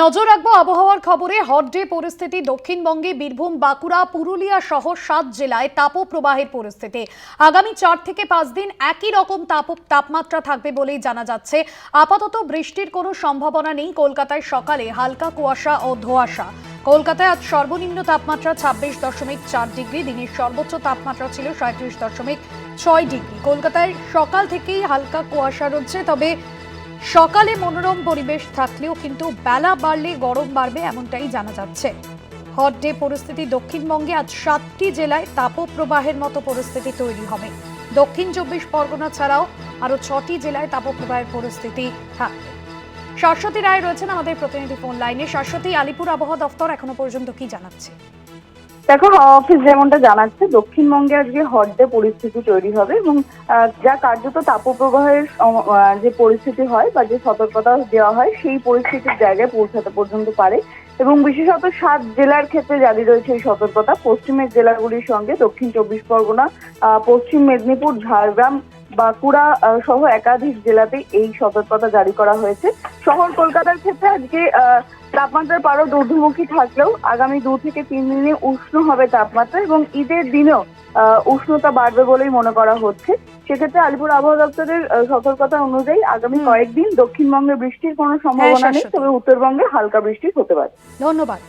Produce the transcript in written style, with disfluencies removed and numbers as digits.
নজর রাখবো আবহাওয়ার খবরে। হট ডে পরিস্থিতি দক্ষিণবঙ্গে বীরভূম, বাঁকুড়া, পুরুলিয়া সহ 7 জেলায় তাপপ্রবাহের পরিস্থিতি। আগামী 4 থেকে 5 দিন একই রকম তাপমাত্রা থাকবে বলেই জানা যাচ্ছে। আপাতত বৃষ্টির কোনো সম্ভাবনা নেই। কলকাতায় সকালে হালকা কুয়াশা ও ধোঁয়াশা। কলকাতায় আজ সর্বনিম্ন তাপমাত্রা 26.4 ডিগ্রি, দিনের সর্বোচ্চ তাপমাত্রা ছিল 37.6 ডিগ্রি। কলকাতায় সকাল থেকেই হালকা কুয়াশা রয়েছে, তবে সকালে মনোরম পরিবেশ থাকলেও কিন্তু বেলা বাড়লে গরম বাড়বে এমনটাই জানা যাচ্ছে। হট ডে পরিস্থিতি দক্ষিণবঙ্গে আজ 7টি জেলায় তাপপ্রবাহের মতো পরিস্থিতি তৈরি হবে। দক্ষিণ 24 পরগনা ছাড়াও আরো 6টি জেলায় তাপপ্রবাহের পরিস্থিতি থাকবে। শাশ্বতী রায় রয়েছেন আমাদের প্রতিনিধি ফোন লাইনে। শাশ্বতী, আলিপুর আবহাওয়া দফতর এখনো পর্যন্ত কি জানাচ্ছে? দেখো, হাওয়া অফিস যেমনটা জানাচ্ছে, দক্ষিণবঙ্গে আজকে হট ডে পরিস্থিতি তৈরি হবে এবং যা কার্যত তাপপ্রবাহের যে পরিস্থিতি হয় বা যে সতর্কতা দেওয়া হয় সেই পরিস্থিতির জায়গায় পৌঁছাতে পর্যন্ত পারে। এবং বিশেষত 7 জেলার ক্ষেত্রে জারি রয়েছে এই সতর্কতা। পশ্চিমের জেলাগুলির সঙ্গে দক্ষিণ 24 পরগনা, পশ্চিম মেদিনীপুর, ঝাড়গ্রাম, বাঁকুড়া সহ একাধিক জেলাতে এই সতর্কতা জারি করা হয়েছে। শহর কলকাতার ক্ষেত্রে আজকে তাপমাত্রার পারদ ঊর্ধ্বমুখী থাকলেও আগামী 2 থেকে 3 দিনে উষ্ণ হবে তাপমাত্রা এবং ঈদের দিনেও উষ্ণতা বাড়বে বলেই মনে করা হচ্ছে। সেক্ষেত্রে আলিপুর আবহাওয়া দপ্তরের সতর্কতা অনুযায়ী আগামী কয়েকদিন দক্ষিণবঙ্গে বৃষ্টির কোনো সম্ভাবনা নেই, তবে উত্তরবঙ্গে হালকা বৃষ্টি হতে পারে। ধন্যবাদ।